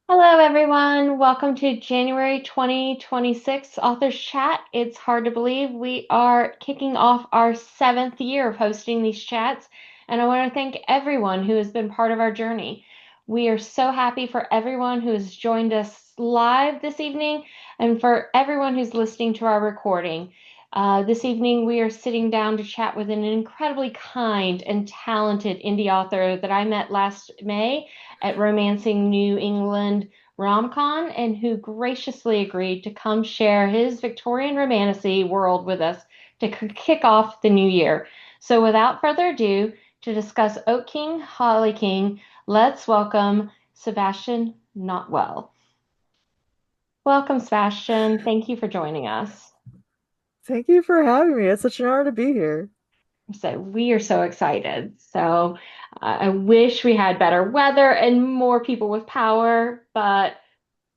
Hello, everyone. Welcome to January 2026 Authors Chat. It's hard to believe we are kicking off our seventh year of hosting these chats, and I want to thank everyone who has been part of our journey. We are so happy for everyone who has joined us live this evening and for everyone who's listening to our recording. This evening, we are sitting down to chat with an incredibly kind and talented indie author that I met last May at Romancing New England RomCon and who graciously agreed to come share his Victorian Romantasy world with us to kick off the new year. So, without further ado, to discuss Oak King, Holly King, let's welcome Sebastian Nothwell. Welcome, Sebastian. Thank you for joining us. Thank you for having me. It's such an honor to be here. So we are so excited. So I wish we had better weather and more people with power, but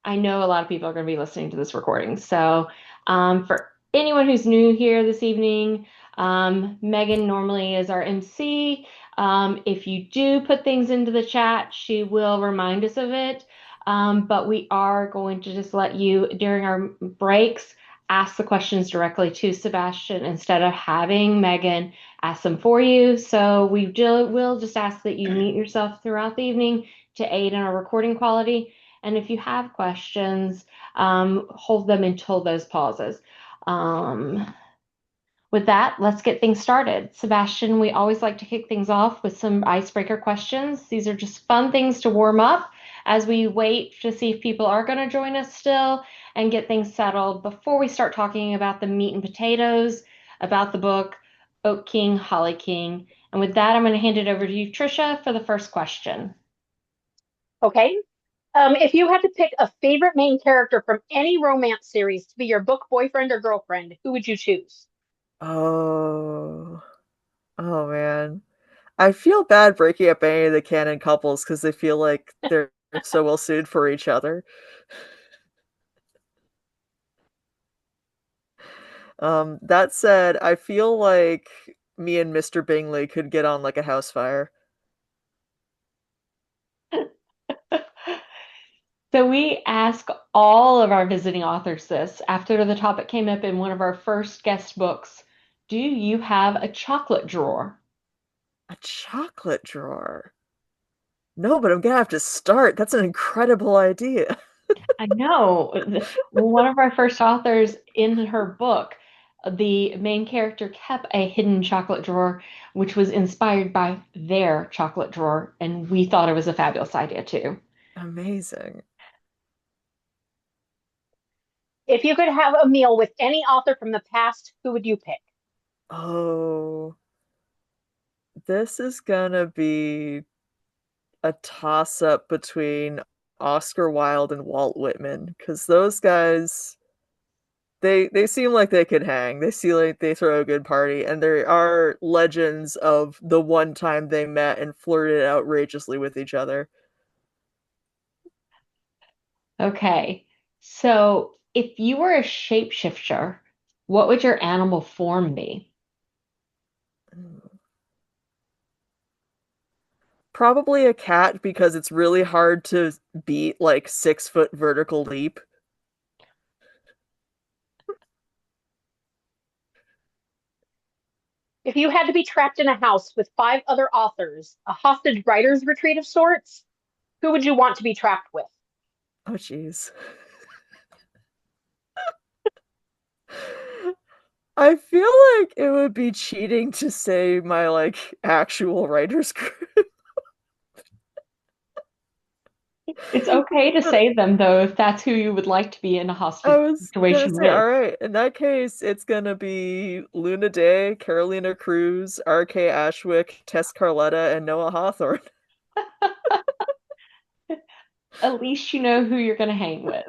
I know a lot of people are going to be listening to this recording. So for anyone who's new here this evening, Megan normally is our MC. If you do put things into the chat, she will remind us of it. But we are going to just let you, during our breaks, ask the questions directly to Sebastian instead of having Megan ask them for you. So will just ask that you mute yourself throughout the evening to aid in our recording quality. And if you have questions, hold them until those pauses. Um, with that, let's get things started. Sebastian, we always like to kick things off with some icebreaker questions. These are just fun things to warm up as we wait to see if people are going to join us still and get things settled before we start talking about the meat and potatoes, about the book, Oak King, Holly King. And with that, I'm going to hand it over to you, Trisha, for the first question. Okay. If you had to pick a favorite main character from any romance series to be your book boyfriend or girlfriend, who would you choose? Oh, oh man. I feel bad breaking up any of the canon couples because they feel like they're so well suited for each other. That said, I feel like me and Mr. Bingley could get on like a house fire. So we ask all of our visiting authors this after the topic came up in one of our first guest books. Do you have a chocolate drawer? A chocolate drawer. No, but I'm gonna have to start. That's an incredible idea. I know. One of our first authors in her book, the main character kept a hidden chocolate drawer, which was inspired by their chocolate drawer, and we thought it was a fabulous idea too. Amazing. If you could have a meal with any author from the past, who would you pick? Oh, this is gonna be a toss up between Oscar Wilde and Walt Whitman because those guys they seem like they could hang. They seem like they throw a good party, and there are legends of the one time they met and flirted outrageously with each other. Okay. So if you were a shapeshifter, what would your animal form be? Probably a cat because it's really hard to beat like 6 foot vertical leap. If you had to be trapped in a house with five other authors, a hostage writer's retreat of sorts, who would you want to be trapped with? Oh jeez. I feel like it would be cheating to say my like actual writer's group. It's okay to But say them though, if that's who you would like to be in a I hostage was gonna situation say, with. all right, in that case, it's gonna be Luna Day, Carolina Cruz, R.K. Ashwick, Tess Carletta, and Noah Hawthorne. At least you know who you're going to hang with.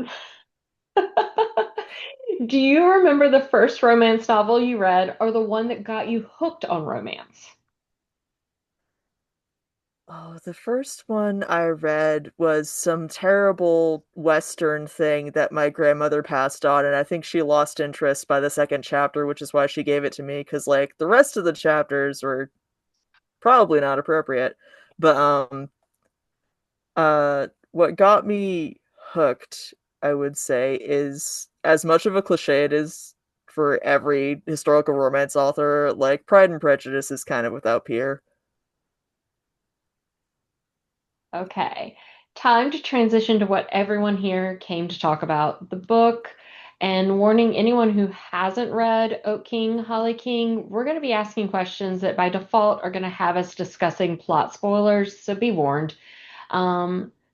Do you remember the first romance novel you read or the one that got you hooked on romance? Oh, the first one I read was some terrible Western thing that my grandmother passed on, and I think she lost interest by the second chapter, which is why she gave it to me, because like the rest of the chapters were probably not appropriate. But what got me hooked, I would say, is as much of a cliche it is for every historical romance author, like Pride and Prejudice is kind of without peer. Okay, time to transition to what everyone here came to talk about, the book. And warning anyone who hasn't read Oak King, Holly King, we're going to be asking questions that by default are going to have us discussing plot spoilers, so be warned.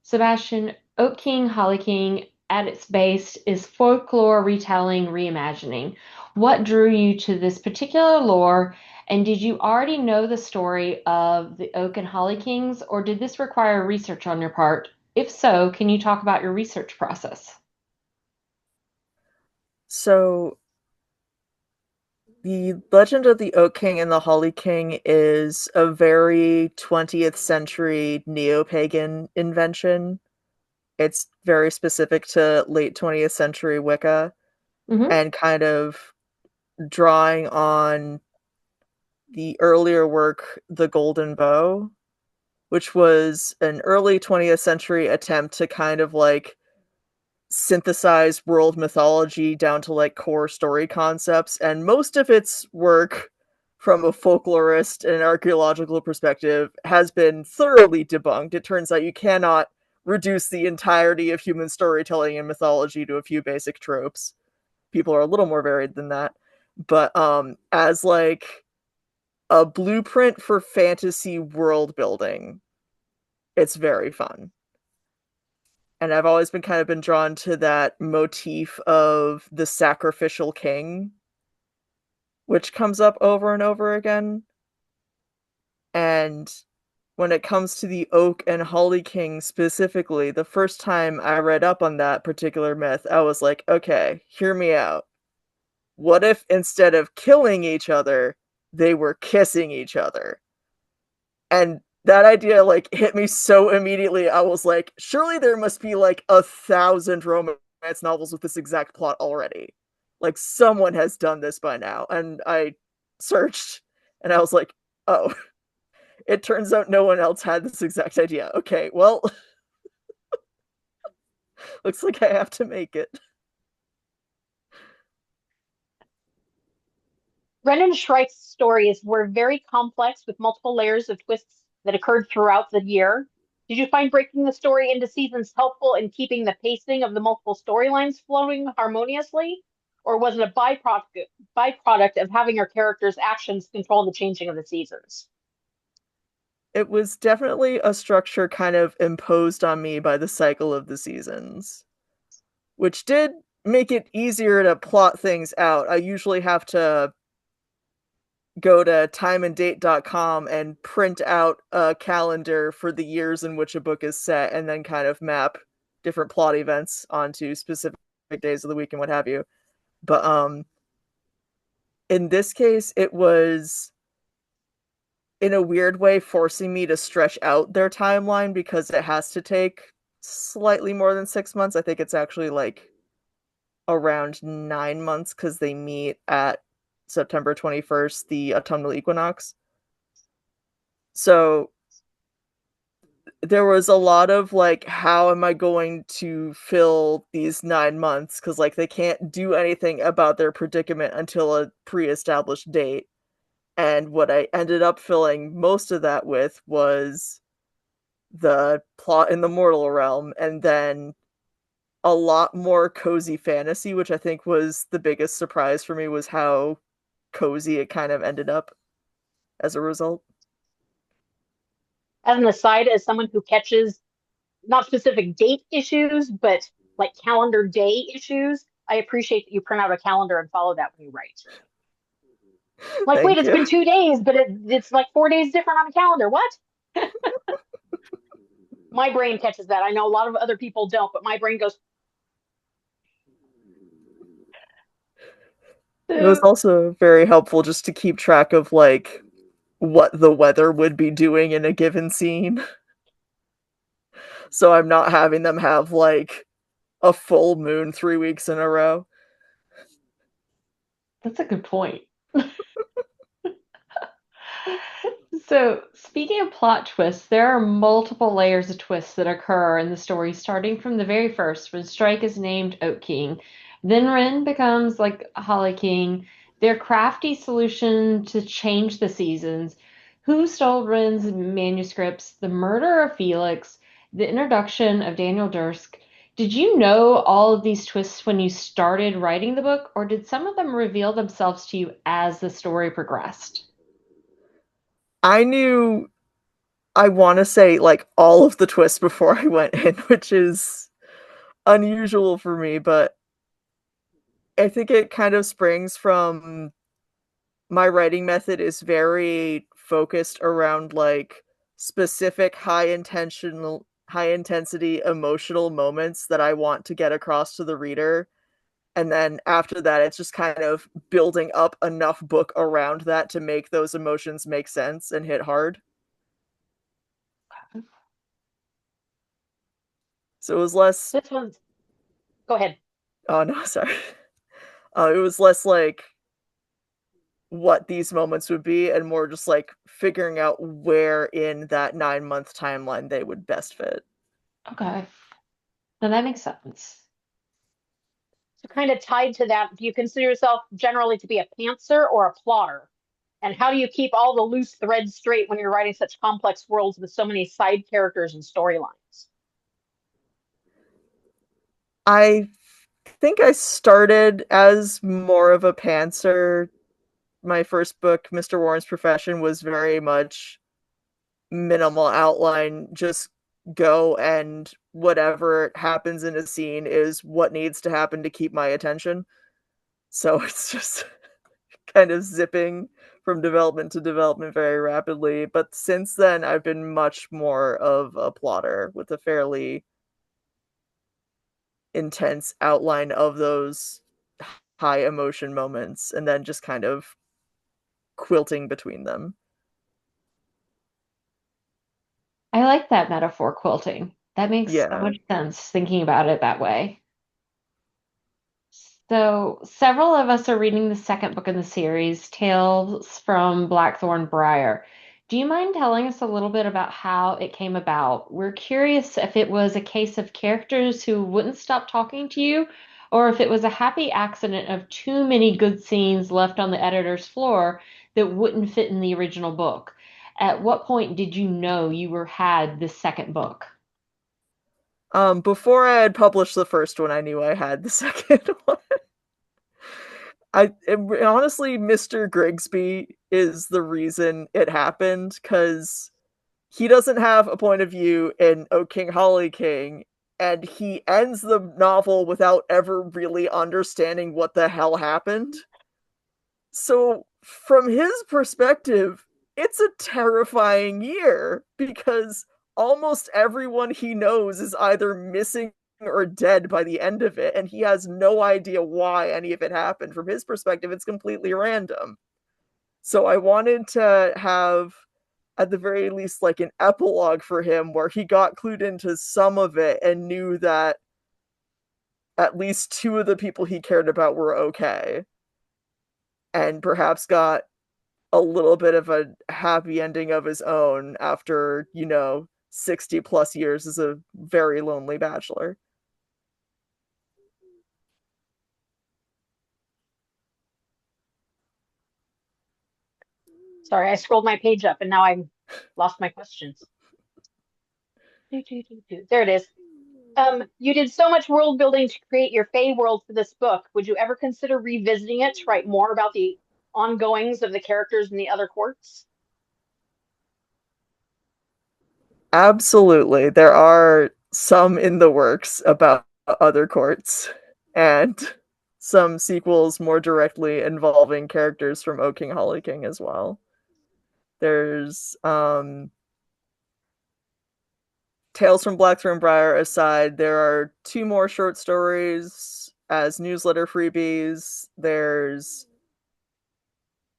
Sebastian, Oak King, Holly King, at its base, is folklore retelling, reimagining. What drew you to this particular lore, and did you already know the story of the Oak and Holly Kings, or did this require research on your part? If so, can you talk about your research process? So, the Legend of the Oak King and the Holly King is a very 20th century neo pagan invention. It's very specific to late 20th century Wicca Mm-hmm. and kind of drawing on the earlier work, The Golden Bow, which was an early 20th century attempt to kind of like synthesize world mythology down to like core story concepts. And most of its work, from a folklorist and archaeological perspective, has been thoroughly debunked. It turns out you cannot reduce the entirety of human storytelling and mythology to a few basic tropes. People are a little more varied than that. But as like a blueprint for fantasy world building, it's very fun. And I've always been kind of been drawn to that motif of the sacrificial king, which comes up over and over again. And when it comes to the Oak and Holly King specifically, the first time I read up on that particular myth, I was like, okay, hear me out. What if instead of killing each other, they were kissing each other? And that idea like hit me so immediately. I was like, surely there must be like 1,000 romance novels with this exact plot already. Like someone has done this by now. And I searched and I was like, oh, it turns out no one else had this exact idea. Okay, well, looks like I have to make it. Brendan Schreitz's stories were very complex with multiple layers of twists that occurred throughout the year. Did you find breaking the story into seasons helpful in keeping the pacing of the multiple storylines flowing harmoniously? Or was it a byproduct of having your characters' actions control the changing of the seasons? It was definitely a structure kind of imposed on me by the cycle of the seasons, which did make it easier to plot things out. I usually have to go to timeanddate.com and print out a calendar for the years in which a book is set and then kind of map different plot events onto specific days of the week and what have you. But in this case it was in a weird way forcing me to stretch out their timeline because it has to take slightly more than 6 months. I think it's actually like around 9 months because they meet at September 21st, the autumnal equinox. So there was a lot of like, how am I going to fill these 9 months? Because like they can't do anything about their predicament until a pre-established date. And what I ended up filling most of that with was the plot in the mortal realm, and then a lot more cozy fantasy, which I think was the biggest surprise for me was how cozy it kind of ended up as a result. As an aside, as someone who catches not specific date issues, but like calendar day issues, I appreciate that you print out a calendar and follow that when you write. Like, wait, Thank it's you. been 2 days, but it's like 4 days different on the calendar. What? My brain catches that. I know a lot of other people don't, but my brain goes, It was also very helpful just to keep track of like what the weather would be doing in a given scene. So I'm not having them have like a full moon 3 weeks in a row. That's a good point. So, speaking of plot twists, there are multiple layers of twists that occur in the story, starting from the very first, when Strike is named Oak King. Then Ren becomes like Holly King. Their crafty solution to change the seasons. Who stole Ren's manuscripts? The murder of Felix. The introduction of Daniel Dursk. Did you know all of these twists when you started writing the book, or did some of them reveal themselves to you as the story progressed? I knew, I want to say, like, all of the twists before I went in, which is unusual for me, but I think it kind of springs from my writing method is very focused around like specific high intensity emotional moments that I want to get across to the reader. And then after that, it's just kind of building up enough book around that to make those emotions make sense and hit hard. So it was less, This one's, go ahead. oh no, sorry. It was less like what these moments would be and more just like figuring out where in that 9 month timeline they would best fit. Okay. No, that makes sense. So, kind of tied to that, do you consider yourself generally to be a pantser or a plotter? And how do you keep all the loose threads straight when you're writing such complex worlds with so many side characters and storylines? I think I started as more of a pantser. My first book, Mr. Warren's Profession, was very much minimal outline, just go and whatever happens in a scene is what needs to happen to keep my attention. So it's just kind of zipping from development to development very rapidly. But since then, I've been much more of a plotter with a fairly intense outline of those high emotion moments and then just kind of quilting between them. I like that metaphor, quilting. That makes so Yeah. much sense thinking about it that way. So, several of us are reading the second book in the series, Tales from Blackthorn Briar. Do you mind telling us a little bit about how it came about? We're curious if it was a case of characters who wouldn't stop talking to you, or if it was a happy accident of too many good scenes left on the editor's floor that wouldn't fit in the original book. At what point did you know you were had this second book? Before I had published the first one, I knew I had the second one. Honestly, Mr. Grigsby is the reason it happened because he doesn't have a point of view in O King Holly King, and he ends the novel without ever really understanding what the hell happened. So, from his perspective, it's a terrifying year because almost everyone he knows is either missing or dead by the end of it, and he has no idea why any of it happened. From his perspective, it's completely random. So, I wanted to have, at the very least, like an epilogue for him where he got clued into some of it and knew that at least two of the people he cared about were okay, and perhaps got a little bit of a happy ending of his own after, 60 plus years as a very lonely bachelor. Sorry, I scrolled my page up and now I've lost my questions. There it is. You did so much world building to create your Fey world for this book. Would you ever consider revisiting it to write more about the ongoings of the characters in the other courts? Absolutely. There are some in the works about other courts and some sequels more directly involving characters from O King Holly King as well. There's Tales from Blackthorn Briar aside, there are two more short stories as newsletter freebies. There's,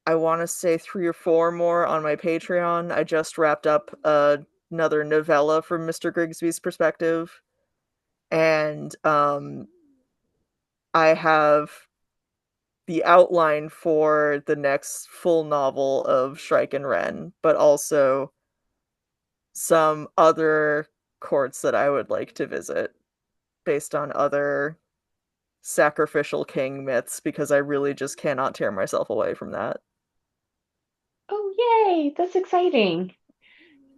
I want to say, three or four more on my Patreon. I just wrapped up another novella from Mr. Grigsby's perspective. And I have the outline for the next full novel of Shrike and Wren, but also some other courts that I would like to visit based on other sacrificial king myths because I really just cannot tear myself away from that. Oh, yay! That's exciting.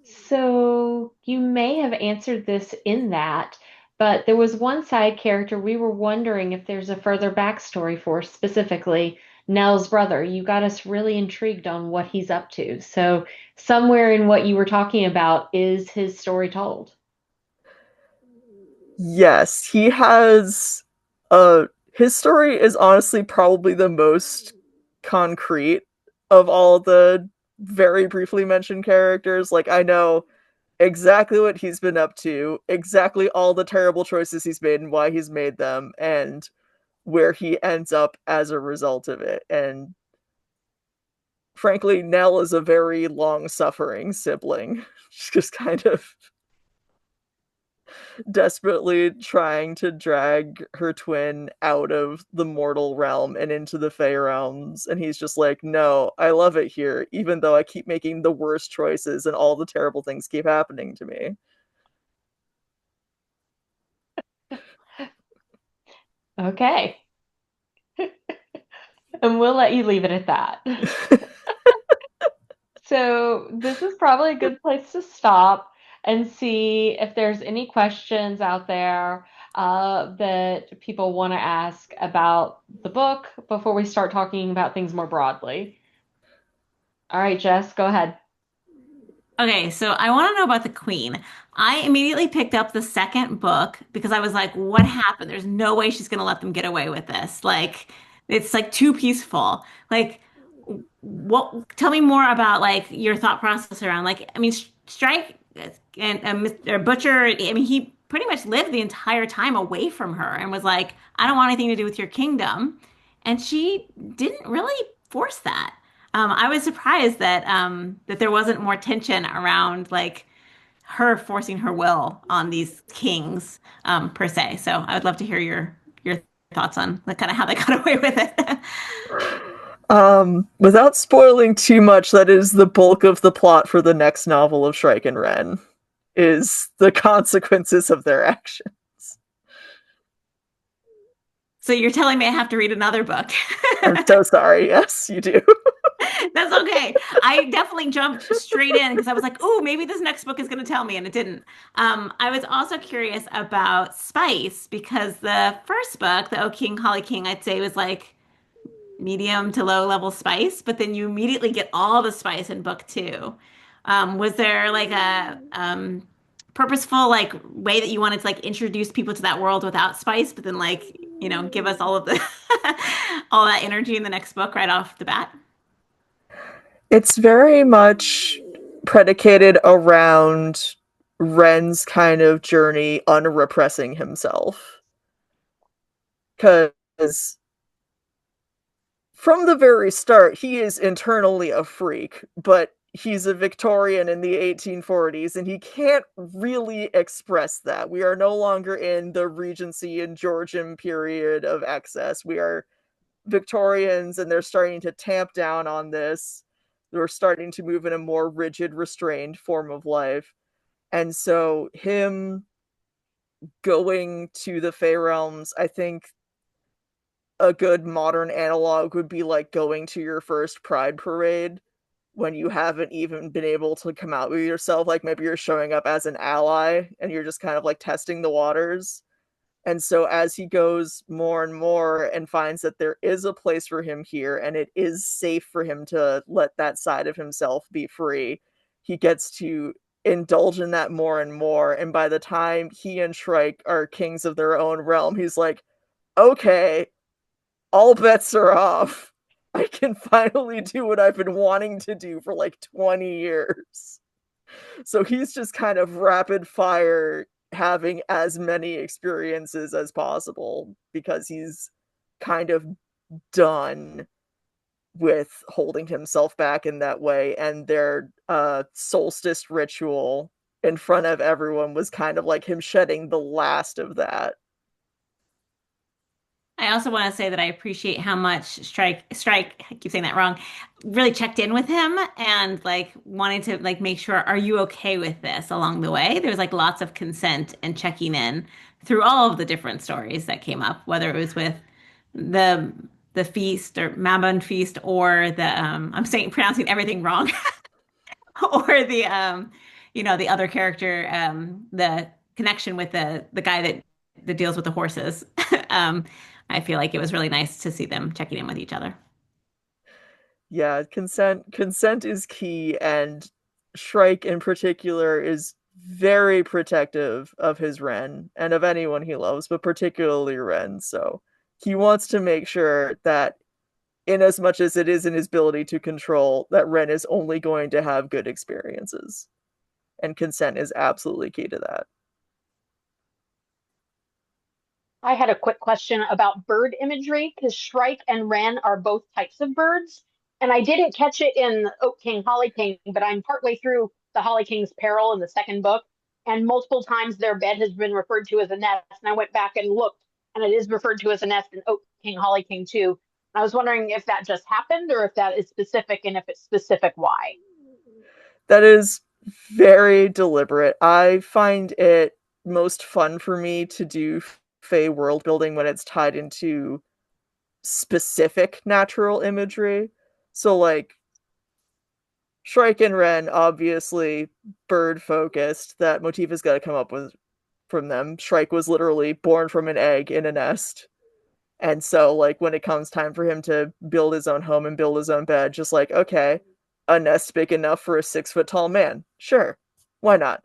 So you may have answered this in that, but there was one side character we were wondering if there's a further backstory for, specifically Nell's brother. You got us really intrigued on what he's up to. So somewhere in what you were talking about is his story told. Yes, he has his story is honestly probably the most concrete of all the very briefly mentioned characters. Like I know exactly what he's been up to, exactly all the terrible choices he's made and why he's made them, and where he ends up as a result of it. And frankly, Nell is a very long suffering sibling. She's just kind of desperately trying to drag her twin out of the mortal realm and into the Fey realms. And he's just like, no, I love it here, even though I keep making the worst choices and all the terrible things keep happening to me. Okay. And we'll let you leave it at that. So this is probably a good place to stop and see if there's any questions out there that people want to ask about the book before we start talking about things more broadly. All right, Jess, go ahead. Okay, so I want to know about the Queen. I immediately picked up the second book because I was like, what happened? There's no way she's going to let them get away with this. Like, it's like too peaceful. Like, tell me more about like your thought process around like, I mean, Strike and Mr. Butcher, I mean, he pretty much lived the entire time away from her and was like, I don't want anything to do with your kingdom. And she didn't really force that. I was surprised that there wasn't more tension around like her forcing her will on these kings per se. So I would love to hear your thoughts on like kind of how they got away with it. Without spoiling too much, that is the bulk of the plot for the next novel of Shrike and Wren, is the consequences of their actions. So you're telling me I have to read another book. I'm so sorry. Yes, you do. That's okay. I definitely jumped straight in because I was like, oh, maybe this next book is going to tell me, and it didn't. I was also curious about spice because the first book, the O King, Holly King, I'd say was like medium to low level spice, but then you immediately get all the spice in book two. Was there like a purposeful like way that you wanted to like introduce people to that world without spice, but then like, give us all of the all that energy in the next book right off the bat? It's very much predicated around Ren's kind of journey unrepressing himself. Because from the very start, he is internally a freak, but he's a Victorian in the 1840s, and he can't really express that. We are no longer in the Regency and Georgian period of excess. We are Victorians, and they're starting to tamp down on this. They're starting to move in a more rigid, restrained form of life. And so, him going to the Fey Realms, I think a good modern analog would be like going to your first Pride parade when you haven't even been able to come out with yourself. Like maybe you're showing up as an ally and you're just kind of like testing the waters. And so as he goes more and more and finds that there is a place for him here and it is safe for him to let that side of himself be free, he gets to indulge in that more and more. And by the time he and Shrike are kings of their own realm, he's like, okay, all bets are off. I can finally do what I've been wanting to do for like 20 years. So he's just kind of rapid fire having as many experiences as possible because he's kind of done with holding himself back in that way. And their solstice ritual in front of everyone was kind of like him shedding the last of that. I also want to say that I appreciate how much Strike, I keep saying that wrong, really checked in with him and like wanting to like make sure, are you okay with this along the way? There was like lots of consent and checking in through all of the different stories that came up, whether it was with the the feast or Mammon feast or the I'm saying pronouncing everything wrong or the the other character the connection with the guy that deals with the horses. um I feel like it was really nice to see them checking in with each other. Yeah, consent is key, and Shrike in particular is very protective of his Ren and of anyone he loves, but particularly Ren. So he wants to make sure that, in as much as it is in his ability to control, that Ren is only going to have good experiences. And consent is absolutely key to that. I had a quick question about bird imagery because Shrike and Wren are both types of birds. And I didn't catch it in Oak King, Holly King, but I'm partway through the Holly King's Peril in the second book. And multiple times their bed has been referred to as a nest. And I went back and looked, and it is referred to as a nest in Oak King, Holly King too. And I was wondering if that just happened or if that is specific, and if it's specific, why. That is very deliberate. I find it most fun for me to do Fey world building when it's tied into specific natural imagery. So, like, Shrike and Wren, obviously bird focused. That motif has got to come up with from them. Shrike was literally born from an egg in a nest. And so, like, when it comes time for him to build his own home and build his own bed, just like, okay, a nest big enough for a 6 foot tall man. Sure. Why not?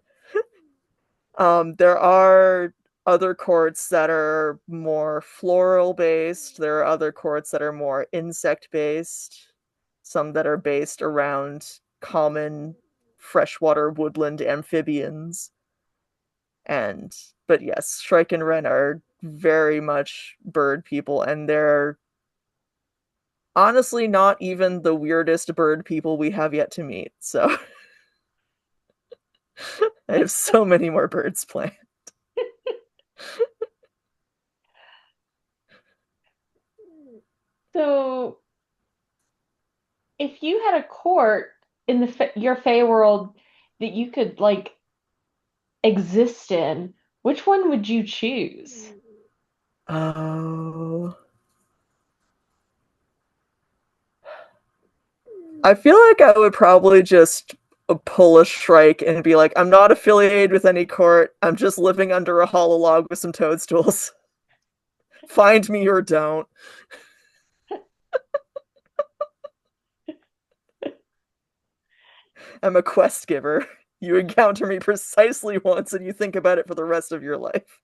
There are other courts that are more floral based. There are other courts that are more insect based. Some that are based around common freshwater woodland amphibians. And but yes, Shrike and Wren are very much bird people, and they're honestly not even the weirdest bird people we have yet to meet. So I have so many more birds planned. So, if you had a court in your Fey world that you could like exist in, which one would you choose? Oh, I feel like I would probably just pull a Shrike and be like, I'm not affiliated with any court. I'm just living under a hollow log with some toadstools. Find me or don't. I'm a quest giver. You encounter me precisely once and you think about it for the rest of your life.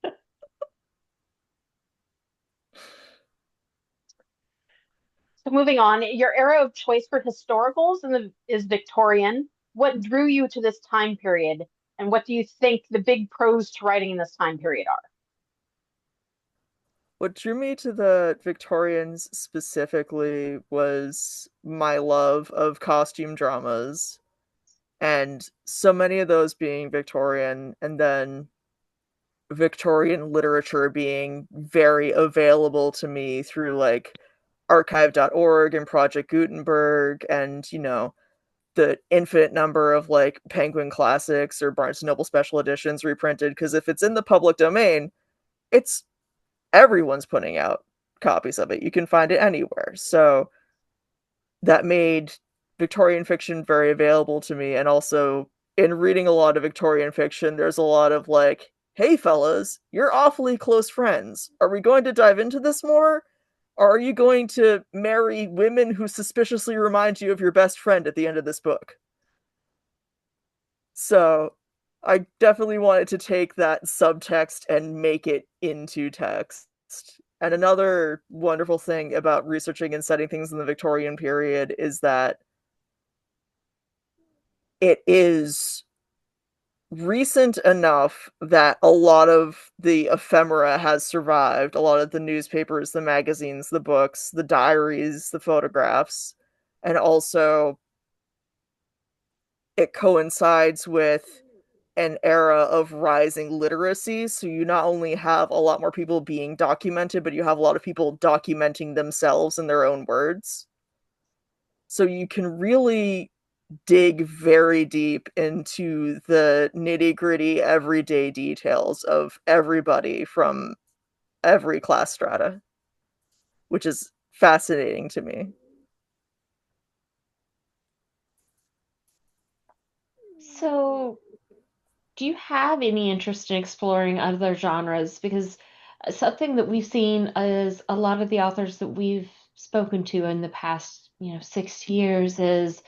So moving on, your era of choice for historicals is Victorian. What drew you to this time period, and what do you think the big pros to writing in this time period are? What drew me to the Victorians specifically was my love of costume dramas, and so many of those being Victorian, and then Victorian literature being very available to me through like archive.org and Project Gutenberg, and the infinite number of like Penguin Classics or Barnes& Noble special editions reprinted, because if it's in the public domain, it's everyone's putting out copies of it. You can find it anywhere. So that made Victorian fiction very available to me. And also, in reading a lot of Victorian fiction, there's a lot of like, hey, fellas, you're awfully close friends. Are we going to dive into this more? Or are you going to marry women who suspiciously remind you of your best friend at the end of this book? So I definitely wanted to take that subtext and make it into text. And another wonderful thing about researching and setting things in the Victorian period is that it is recent enough that a lot of the ephemera has survived. A lot of the newspapers, the magazines, the books, the diaries, the photographs. And also, it coincides with an era of rising literacy. So you not only have a lot more people being documented, but you have a lot of people documenting themselves in their own words. So you can really dig very deep into the nitty-gritty everyday details of everybody from every class strata, which is fascinating to me. So, do you have any interest in exploring other genres? Because something that we've seen is a lot of the authors that we've spoken to in the past, 6 years is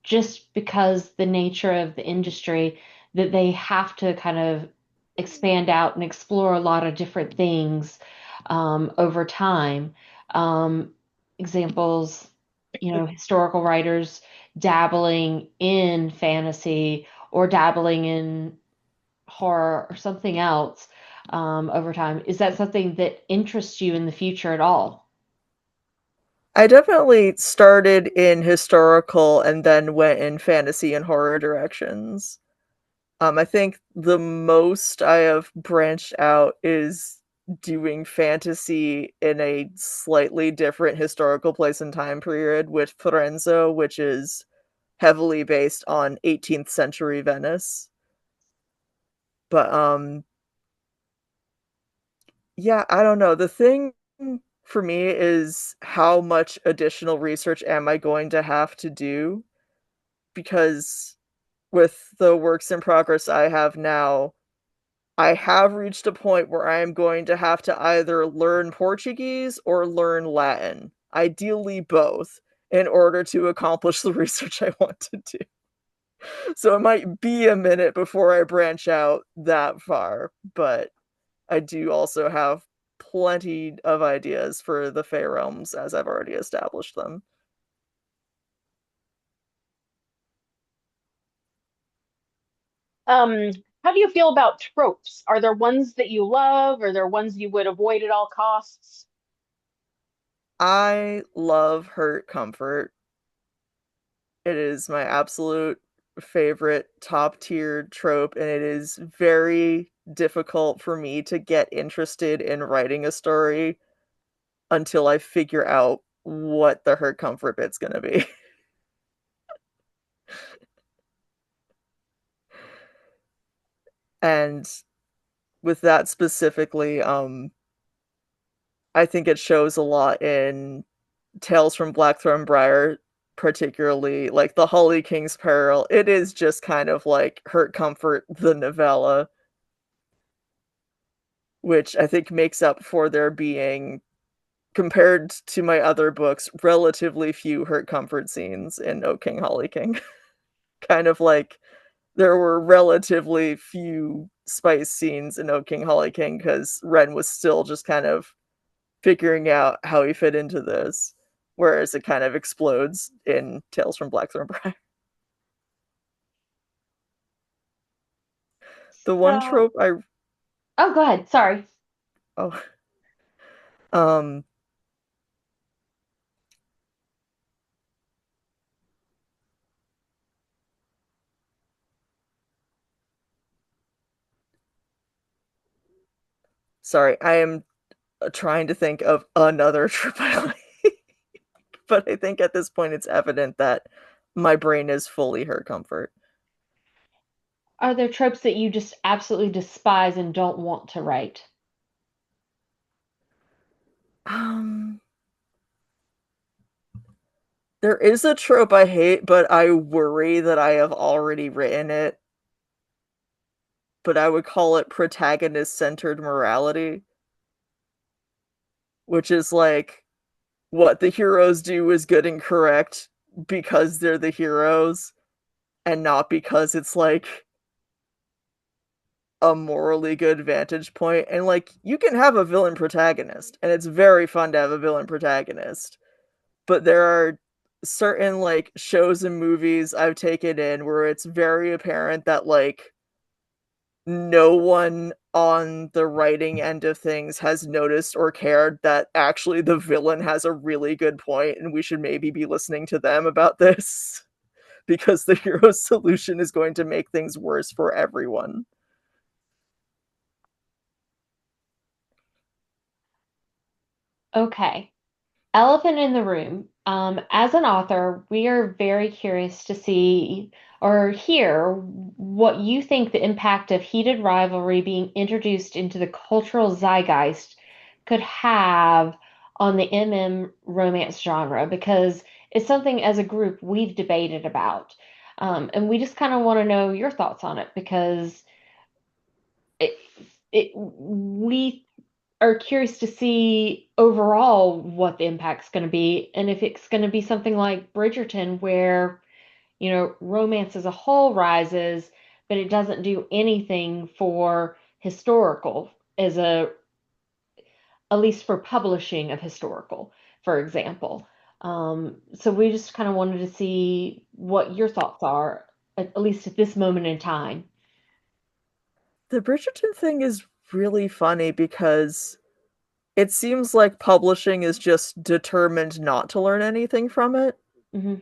just because the nature of the industry that they have to kind of expand out and explore a lot of different things over time. Um, Examples, historical writers dabbling in fantasy or dabbling in horror or something else over time. Is that something that interests you in the future at all? I definitely started in historical and then went in fantasy and horror directions. I think the most I have branched out is doing fantasy in a slightly different historical place and time period with Firenze, which is heavily based on 18th century Venice. But yeah, I don't know. The thing for me is how much additional research am I going to have to do? Because with the works in progress I have now, I have reached a point where I am going to have to either learn Portuguese or learn Latin, ideally both, in order to accomplish the research I want to do. So it might be a minute before I branch out that far, but I do also have plenty of ideas for the Fey realms as I've already established them. Um, how do you feel about tropes? Are there ones that you love? Are there ones you would avoid at all costs? I love hurt comfort. It is my absolute favorite top tier trope, and it is very difficult for me to get interested in writing a story until I figure out what the hurt comfort bit's gonna be. And with that specifically, I think it shows a lot in Tales from Blackthorn Briar, particularly like the Holly King's Peril. It is just kind of like Hurt Comfort the novella, which I think makes up for there being, compared to my other books, relatively few Hurt Comfort scenes in O King Holly King. Kind of like there were relatively few spice scenes in O King Holly King because Ren was still just kind of figuring out how he fit into this, whereas it kind of explodes in Tales from Blackthorn Briar. The one So, trope I oh, go ahead. Sorry. oh um sorry, I am trying to think of another trope I like, but I think at this point it's evident that my brain is fully her comfort. Are there tropes that you just absolutely despise and don't want to write? Um, there is a trope I hate, but I worry that I have already written it. But I would call it protagonist-centered morality, which is like what the heroes do is good and correct because they're the heroes and not because it's like a morally good vantage point. And like you can have a villain protagonist and it's very fun to have a villain protagonist, but there are certain like shows and movies I've taken in where it's very apparent that like no one on the writing end of things has noticed or cared that actually the villain has a really good point and we should maybe be listening to them about this because the hero's solution is going to make things worse for everyone. Okay. Elephant in the room. As an author, we are very curious to see or hear what you think the impact of heated rivalry being introduced into the cultural zeitgeist could have on the MM romance genre, because it's something as a group we've debated about. And we just kind of want to know your thoughts on it because it, we are curious to see overall what the impact's going to be and if it's going to be something like Bridgerton where, romance as a whole rises, but it doesn't do anything for historical as at least for publishing of historical, for example. So we just kind of wanted to see what your thoughts are, at least at this moment in time. The Bridgerton thing is really funny because it seems like publishing is just determined not to learn anything from it. Hmm.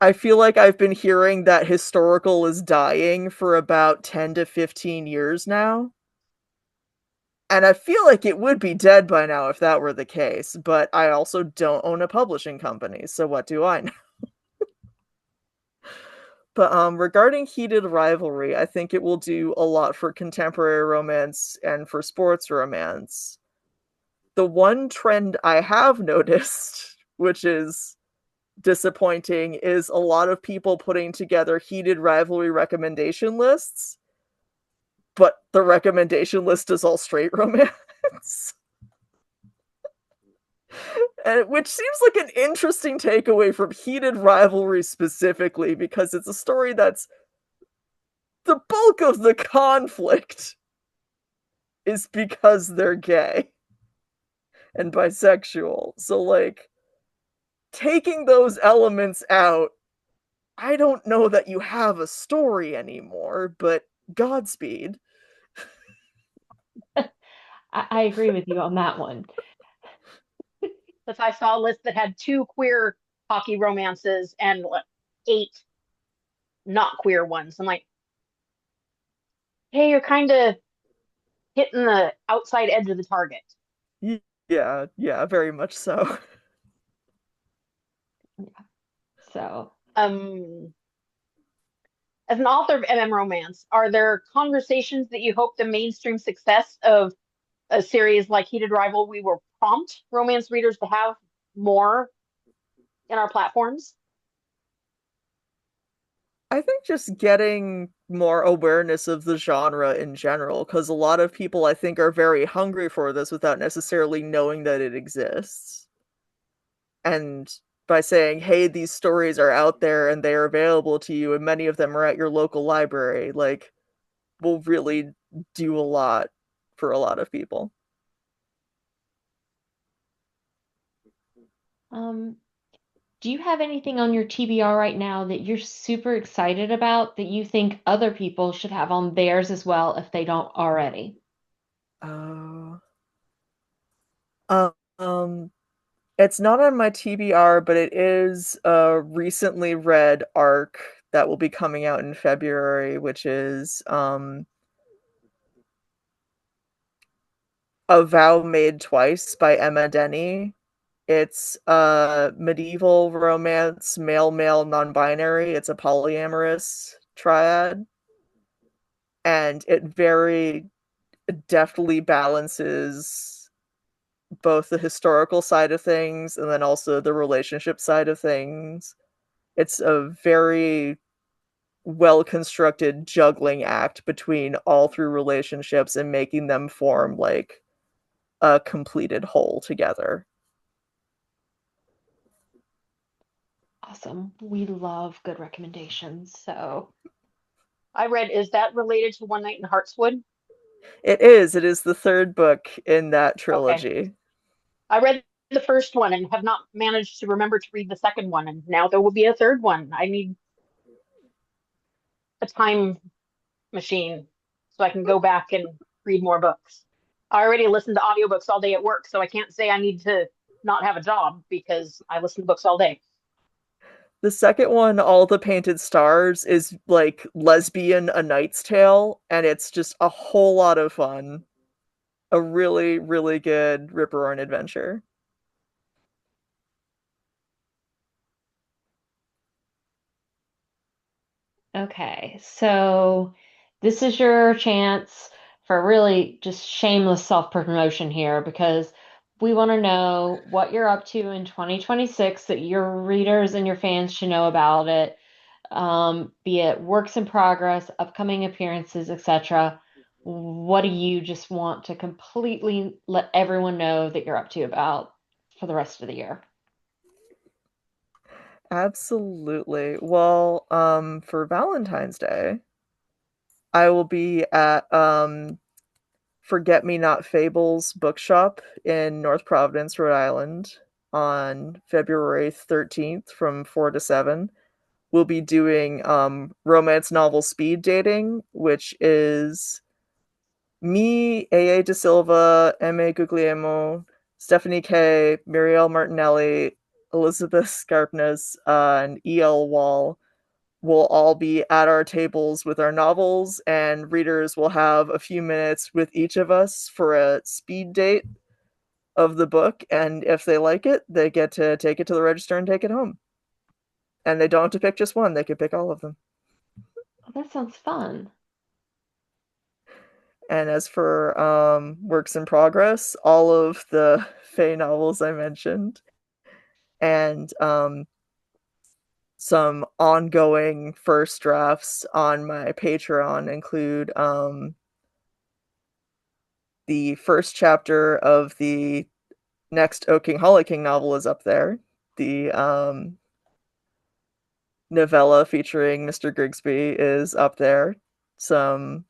I feel like I've been hearing that historical is dying for about 10 to 15 years now. And I feel like it would be dead by now if that were the case, but I also don't own a publishing company, so what do I know? But regarding heated rivalry, I think it will do a lot for contemporary romance and for sports romance. The one trend I have noticed, which is disappointing, is a lot of people putting together heated rivalry recommendation lists, but the recommendation list is all straight romance. And, which seems like an interesting takeaway from heated rivalry specifically, because it's a story that's the bulk of the conflict is because they're gay and bisexual. So, like, taking those elements out, I don't know that you have a story anymore, but Godspeed. I agree with you on that one. If I saw a list that had two queer hockey romances and what, eight not queer ones, I'm like, hey, you're kind of hitting the outside edge of the target. Yeah, yeah, very much so. So, Um, as an author of MM romance, are there conversations that you hope the mainstream success of a series like Heated Rivalry will prompt romance readers to have more in our platforms? I think just getting more awareness of the genre in general, because a lot of people I think are very hungry for this without necessarily knowing that it exists. And by saying, hey, these stories are out there and they are available to you, and many of them are at your local library, like, will really do a lot for a lot of people. um, do you have anything on your TBR right now that you're super excited about that you think other people should have on theirs as well if they don't already? Uh, um, it's not on my TBR, but it is a recently read arc that will be coming out in February, which is A Vow Made Twice by Emma Denny. It's a medieval romance, male-male non-binary. It's a polyamorous triad, and it very deftly balances both the historical side of things and then also the relationship side of things. It's a very well constructed juggling act between all three relationships and making them form like a completed whole together. Awesome. We love good recommendations. So, I read, is that related to One Night in Heartswood? It is. It is the third book in that Okay. trilogy. I read the first one and have not managed to remember to read the second one, and now there will be a third one. I need a time machine so I can go back and read more books. I already listen to audiobooks all day at work, so I can't say I need to not have a job because I listen to books all day. The second one, All the Painted Stars, is like lesbian A Knight's Tale, and it's just a whole lot of fun. A really, really good rip-roaring adventure. Okay, so this is your chance for really just shameless self-promotion here because we want to know what you're up to in 2026 that your readers and your fans should know about it, be it works in progress, upcoming appearances, etc. What do you just want to completely let everyone know that you're up to about for the rest of the year? Absolutely. Well, for Valentine's Day, I will be at Forget Me Not Fables bookshop in North Providence, Rhode Island on February 13th from 4 to 7. We'll be doing romance novel speed dating, which is me, A. A. De Silva, M. A. Guglielmo, Stephanie K, Muriel Martinelli, Elizabeth Scarpness, and E. L. Wall will all be at our tables with our novels, and readers will have a few minutes with each of us for a speed date of the book. And if they like it, they get to take it to the register and take it home. And they don't have to pick just one, they can pick all of them. Oh, that sounds fun. And as for works in progress, all of the Fae novels I mentioned, and some ongoing first drafts on my Patreon include the first chapter of the next O King Holly King novel is up there. The novella featuring Mr. Grigsby is up there. Some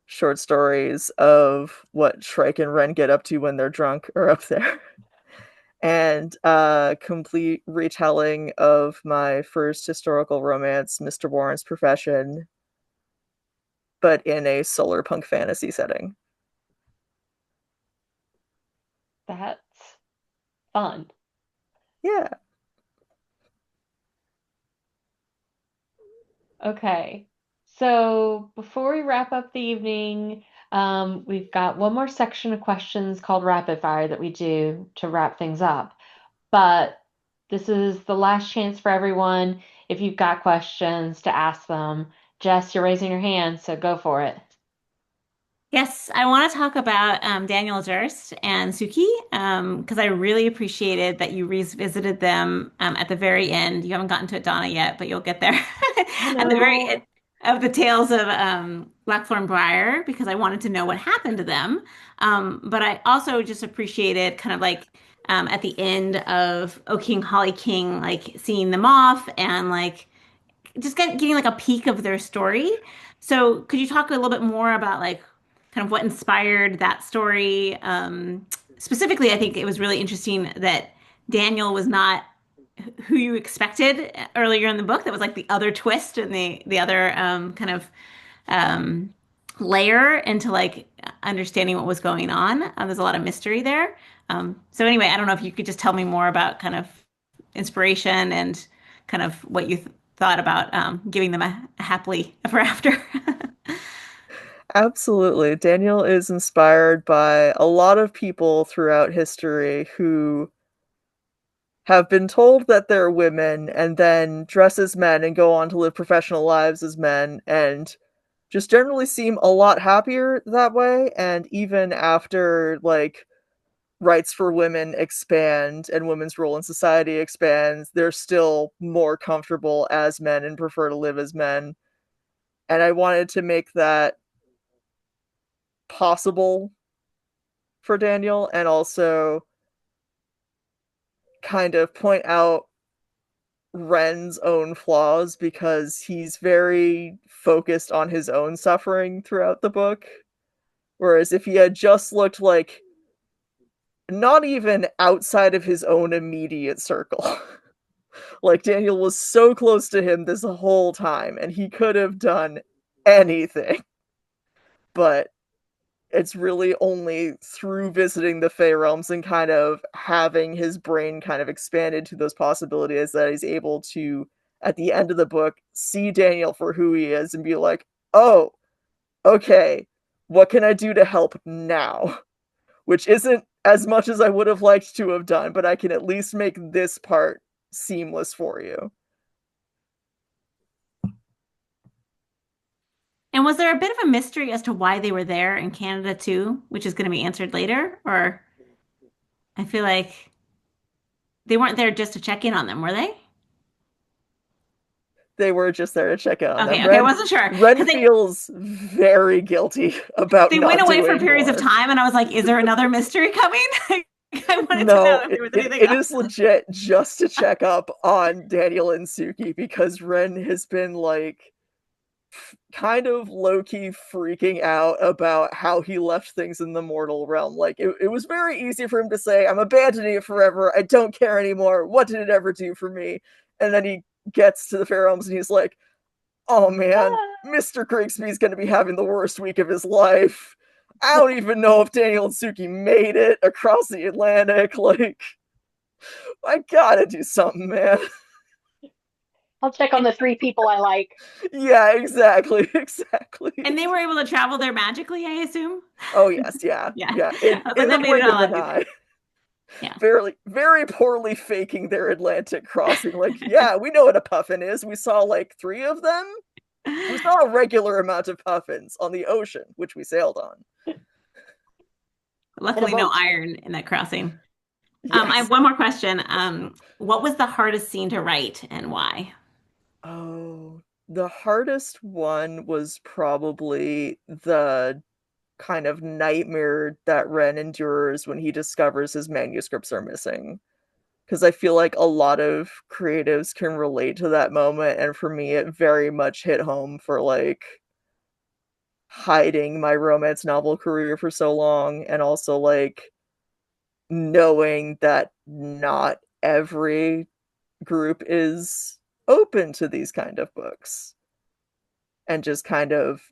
short stories of what Shrike and Wren get up to when they're drunk are up there. And a complete retelling of my first historical romance, Mr. Warren's Profession, but in a solar punk fantasy setting. That's fun. Yeah. Okay. So before we wrap up the evening, we've got one more section of questions called rapid fire that we do to wrap things up. But this is the last chance for everyone. If you've got questions to ask them, Jess, you're raising your hand, so go for it. Yes, I want to talk about Daniel Durst and Suki because I really appreciated that you revisited them at the very end. You haven't gotten to it, Donna, yet, but you'll get there Oh at the very no. end of the tales of Blackthorn Briar because I wanted to know what happened to them. But I also just appreciated kind of like at the end of O King Holly King, like seeing them off and like just getting like a peek of their story. So could you talk a little bit more about like kind of what inspired that story? Specifically, I think it was really interesting that Daniel was not who you expected earlier in the book. That was like the other twist and the other kind of um, layer into like understanding what was going on. There's a lot of mystery there. So anyway, I don't know if you could just tell me more about kind of inspiration and kind of what you thought about giving them a happily ever after. Absolutely. Daniel is inspired by a lot of people throughout history who have been told that they're women and then dress as men and go on to live professional lives as men and just generally seem a lot happier that way. And even after, like, rights for women expand and women's role in society expands, they're still more comfortable as men and prefer to live as men. And I wanted to make that possible for Daniel and also kind of point out Ren's own flaws because he's very focused on his own suffering throughout the book. Whereas if he had just looked like not even outside of his own immediate circle, like Daniel was so close to him this whole time and he could have done anything. But it's really only through visiting the Fey realms and kind of having his brain kind of expanded to those possibilities that he's able to, at the end of the book, see Daniel for who he is and be like, oh, okay, what can I do to help now? Which isn't as much as I would have liked to have done, but I can at least make this part seamless for you. And was there a bit of a mystery as to why they were there in Canada too, which is going to be answered later? Or I feel like they weren't there just to check in on them, were they? They were just there to check in on them. Okay, I wasn't sure Ren because feels very guilty about they went not away for doing periods of more. time, and I was like, "Is there another mystery coming?" I wanted to know No, if there was anything it else. is legit just to check up on Daniel and Suki because Ren has been like kind of low-key freaking out about how he left things in the mortal realm. Like it was very easy for him to say, I'm abandoning it forever, I don't care anymore, what did it ever do for me? And then he gets to the Fair Realms and he's like, oh man, Mr. Grigsby's gonna be having the worst week of his life. I don't even know if Daniel and Suki made it across the Atlantic. Like, I gotta do something, man. I'll check on the three people I like. Yeah, exactly, exactly. And they were able to travel there magically, I assume. Oh yes, yeah, Yeah, yeah. I was like, In the that made it blink a of lot an easier. eye. Yeah. Very, very poorly faking their Atlantic crossing. Like, yeah, we know what a puffin is. We saw like 3 of them. We saw a regular amount of puffins on the ocean, which we sailed on. In a Luckily, no boat. iron in that crossing. I have Yes. one more question. What was the hardest scene to write and why? Oh, the hardest one was probably the kind of nightmare that Ren endures when he discovers his manuscripts are missing. Because I feel like a lot of creatives can relate to that moment, and for me, it very much hit home for like hiding my romance novel career for so long, and also like knowing that not every group is open to these kind of books and just kind of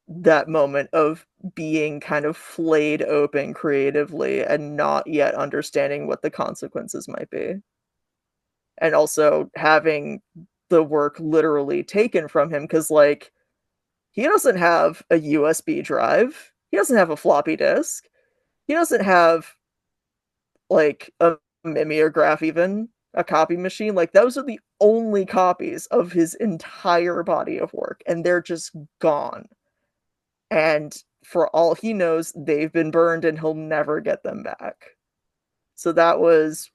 that moment of being kind of flayed open creatively and not yet understanding what the consequences might be. And also having the work literally taken from him because, like, he doesn't have a USB drive, he doesn't have a floppy disk, he doesn't have like a mimeograph, even a copy machine. Like, those are the only copies of his entire body of work, and they're just gone. And for all he knows, they've been burned and he'll never get them back. So that was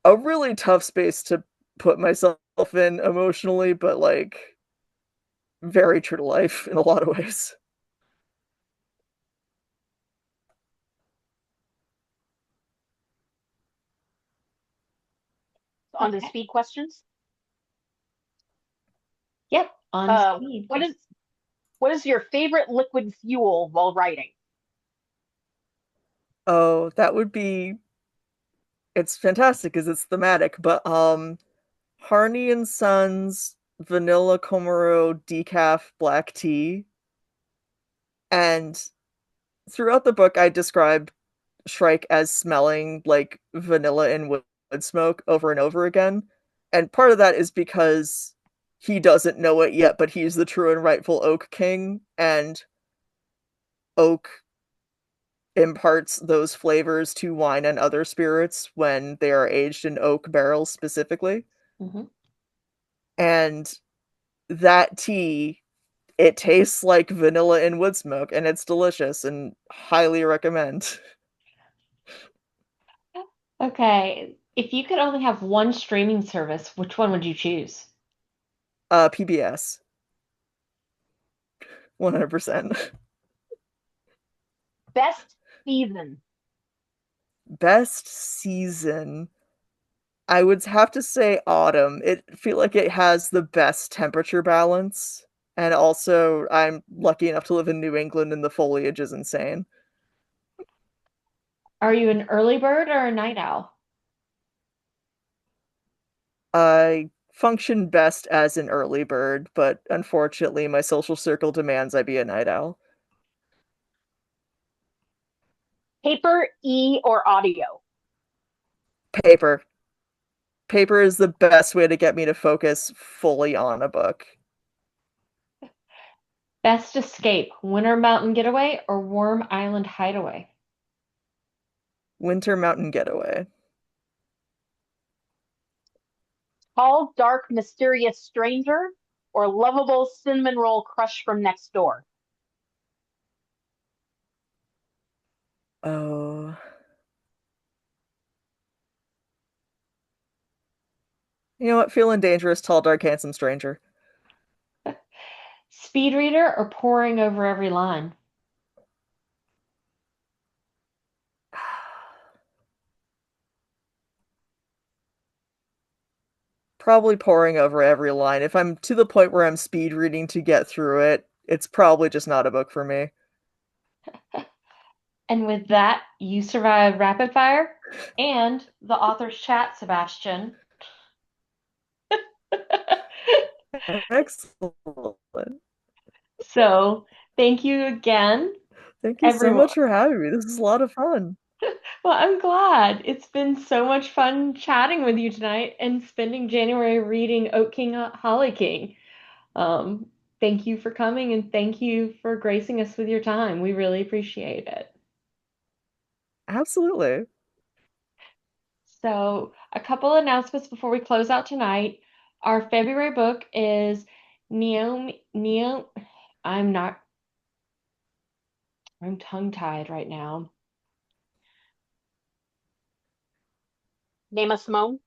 a really tough space to put myself in emotionally, but like very true to life in a lot of ways. On the Okay. speed questions. Yep, on Uh, speed. what is what is your favorite liquid fuel while writing? Oh, that would be, it's fantastic because it's thematic, but Harney and Sons vanilla Komaro decaf black tea. And throughout the book I describe Shrike as smelling like vanilla and wood smoke over and over again. And part of that is because he doesn't know it yet, but he's the true and rightful Oak King, and Oak imparts those flavors to wine and other spirits when they are aged in oak barrels specifically. Hmm. And that tea, it tastes like vanilla and wood smoke, and it's delicious and highly recommend. Okay, if you could only have one streaming service, which one would you choose? PBS, 100%. Best season. Best season. I would have to say autumn. It feel like it has the best temperature balance. And also I'm lucky enough to live in New England and the foliage is insane. Are you an early bird or a night owl? I function best as an early bird, but unfortunately my social circle demands I be a night owl. Paper, or audio? Paper. Paper is the best way to get me to focus fully on a book. Best escape, Winter Mountain Getaway or Worm Island Hideaway? Winter Mountain Getaway. Tall, dark, mysterious stranger or lovable cinnamon roll crush from next door? Oh. You know what? Feeling dangerous, tall, dark, handsome stranger. Speed reader or poring over every line? Probably poring over every line. If I'm to the point where I'm speed reading to get through it, it's probably just not a book for me. And with that, you survived rapid fire and the author's chat, Sebastian. Excellent. So thank you again, Thank you so everyone. much for having me. This is a lot of fun. Well, I'm glad. It's been so much fun chatting with you tonight and spending January reading Oak King, Holly King. Um, Thank you for coming and thank you for gracing us with your time. We really appreciate it. Absolutely. So, a couple announcements before we close out tonight. Our February book is Neo. I'm not, I'm tongue-tied right now. Name a Simone?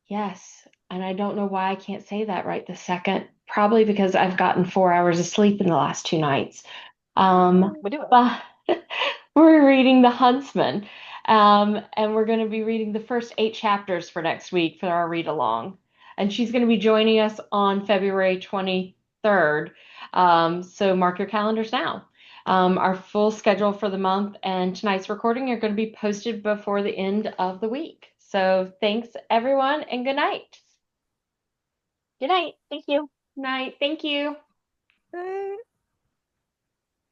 Yes, and I don't know why I can't say that right this second. Probably because I've gotten 4 hours of sleep in the last 2 nights. We do it. But we're reading The Huntsman, and we're going to be reading the first 8 chapters for next week for our read along. And she's going to be joining us on February 23rd. So mark your calendars now. Our full schedule for the month and tonight's recording are going to be posted before the end of the week. So thanks, everyone, and good night. Good night. Thank you. Night. Thank you. Bye.